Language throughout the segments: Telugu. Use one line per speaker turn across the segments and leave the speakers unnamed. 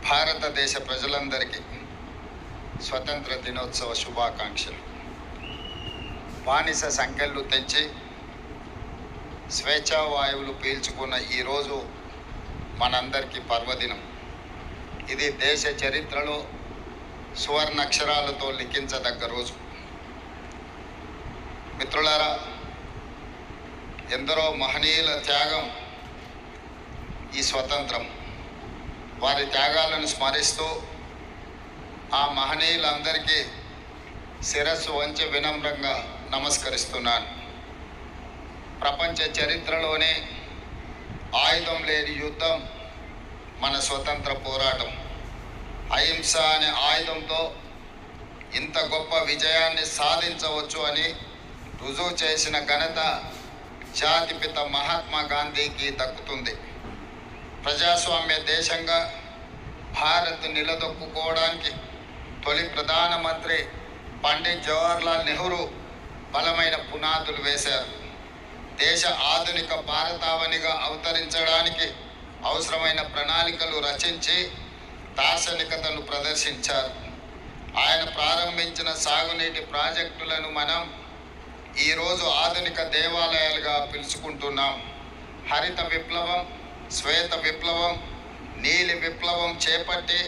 భారతదేశ ప్రజలందరికీ స్వతంత్ర దినోత్సవ శుభాకాంక్షలు. బానిస సంఖ్యలు తెచ్చి స్వేచ్ఛా వాయువులు పీల్చుకున్న ఈరోజు మనందరికీ పర్వదినం. ఇది దేశ చరిత్రలో సువర్ణాక్షరాలతో లిఖించదగ్గ రోజు. మిత్రులారా, ఎందరో మహనీయుల త్యాగం ఈ స్వతంత్రం. వారి త్యాగాలను స్మరిస్తూ ఆ మహనీయులందరికీ శిరస్సు వంచి వినమ్రంగా నమస్కరిస్తున్నాను. ప్రపంచ చరిత్రలోనే ఆయుధం లేని యుద్ధం మన స్వతంత్ర పోరాటం. అహింస అనే ఆయుధంతో ఇంత గొప్ప విజయాన్ని సాధించవచ్చు అని రుజువు చేసిన ఘనత జాతిపిత మహాత్మా గాంధీకి దక్కుతుంది. ప్రజాస్వామ్య దేశంగా భారత్ నిలదొక్కుకోవడానికి తొలి ప్రధానమంత్రి పండిట్ జవహర్లాల్ నెహ్రూ బలమైన పునాదులు వేశారు. దేశ ఆధునిక భారతావనిగా అవతరించడానికి అవసరమైన ప్రణాళికలు రచించి దార్శనికతను ప్రదర్శించారు. ఆయన ప్రారంభించిన సాగునీటి ప్రాజెక్టులను మనం ఈరోజు ఆధునిక దేవాలయాలుగా పిలుచుకుంటున్నాం. హరిత విప్లవం, శ్వేత విప్లవం, నీలి విప్లవం చేపట్టి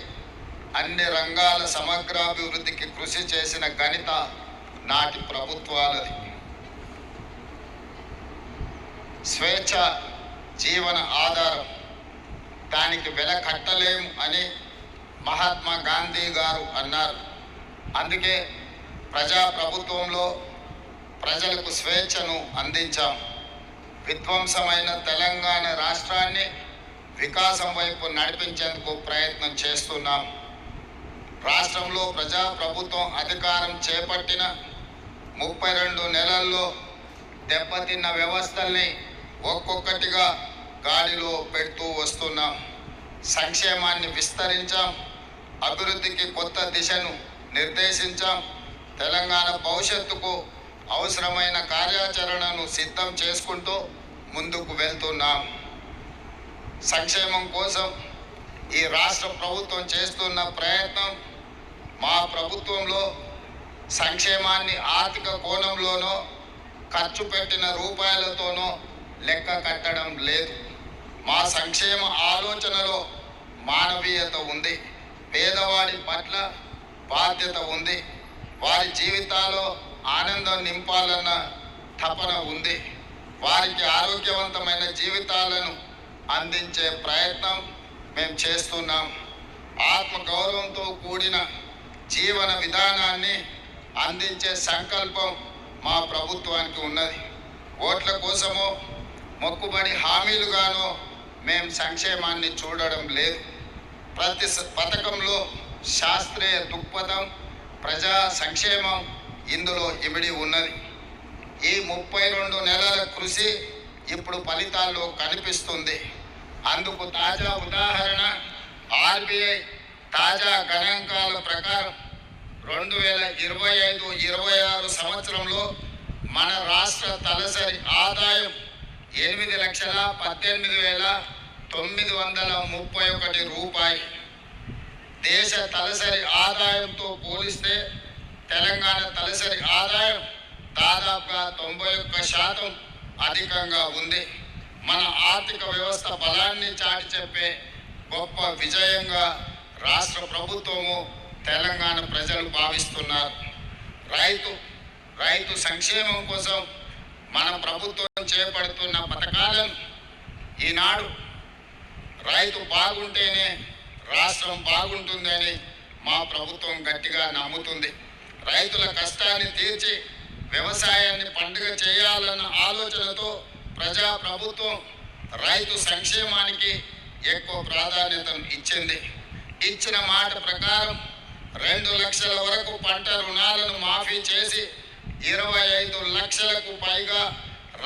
అన్ని రంగాల సమగ్రాభివృద్ధికి కృషి చేసిన ఘనత నాటి ప్రభుత్వాలది. స్వేచ్ఛ జీవన ఆధారం, దానికి వెల కట్టలేం అని మహాత్మా గాంధీ గారు అన్నారు. అందుకే ప్రజాప్రభుత్వంలో ప్రజలకు స్వేచ్ఛను అందించాం. విధ్వంసమైన తెలంగాణ రాష్ట్రాన్ని వికాసం వైపు నడిపించేందుకు ప్రయత్నం చేస్తున్నాం. రాష్ట్రంలో ప్రజాప్రభుత్వం అధికారం చేపట్టిన 32 నెలల్లో దెబ్బతిన్న వ్యవస్థల్ని ఒక్కొక్కటిగా గాడిలో పెడుతూ వస్తున్నాం. సంక్షేమాన్ని విస్తరించాం, అభివృద్ధికి కొత్త దిశను నిర్దేశించాం. తెలంగాణ భవిష్యత్తుకు అవసరమైన కార్యాచరణను సిద్ధం చేసుకుంటూ ముందుకు వెళ్తున్నాం. సంక్షేమం కోసం ఈ రాష్ట్ర ప్రభుత్వం చేస్తున్న ప్రయత్నం మా ప్రభుత్వంలో సంక్షేమాన్ని ఆర్థిక కోణంలోనో ఖర్చు పెట్టిన రూపాయలతోనో లెక్క కట్టడం లేదు. మా సంక్షేమ ఆలోచనలో మానవీయత ఉంది, పేదవాడి పట్ల బాధ్యత ఉంది, వారి జీవితాల్లో ఆనందం నింపాలన్న తపన ఉంది. వారికి ఆరోగ్యవంతమైన జీవితాలను అందించే ప్రయత్నం మేము చేస్తున్నాం. ఆత్మగౌరవంతో కూడిన జీవన విధానాన్ని అందించే సంకల్పం మా ప్రభుత్వానికి ఉన్నది. ఓట్ల కోసమో మొక్కుబడి హామీలుగానో మేము సంక్షేమాన్ని చూడడం లేదు. ప్రతి పథకంలో శాస్త్రీయ దృక్పథం, ప్రజా సంక్షేమం ఇందులో ఇమిడి ఉన్నది. ఈ 32 నెలల కృషి ఇప్పుడు ఫలితాల్లో కనిపిస్తుంది. అందుకు తాజా ఉదాహరణ ఆర్బీఐ తాజా గణాంకాల ప్రకారం 2025-26 సంవత్సరంలో మన రాష్ట్ర తలసరి ఆదాయం 8,18,931 రూపాయలు. దేశ తలసరి ఆదాయంతో పోలిస్తే తెలంగాణ తలసరి ఆదాయం దాదాపుగా 91% అధికంగా ఉంది. మన ఆర్థిక వ్యవస్థ బలాన్ని చాటి చెప్పే గొప్ప విజయంగా రాష్ట్ర ప్రభుత్వము, తెలంగాణ ప్రజలు భావిస్తున్నారు. రైతు సంక్షేమం కోసం మన ప్రభుత్వం చేపడుతున్న పథకాలను ఈనాడు రైతు బాగుంటేనే రాష్ట్రం బాగుంటుందని మా ప్రభుత్వం గట్టిగా నమ్ముతుంది. రైతుల కష్టాన్ని తీర్చి వ్యవసాయాన్ని పండుగ చేయాలన్న ఆలోచనతో ప్రజాప్రభుత్వం రైతు సంక్షేమానికి ఎక్కువ ప్రాధాన్యతను ఇచ్చింది. ఇచ్చిన మాట ప్రకారం 2 లక్షల వరకు పంట రుణాలను మాఫీ చేసి 25 లక్షలకు పైగా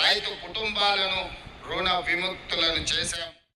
రైతు కుటుంబాలను రుణ విముక్తులను చేశాం.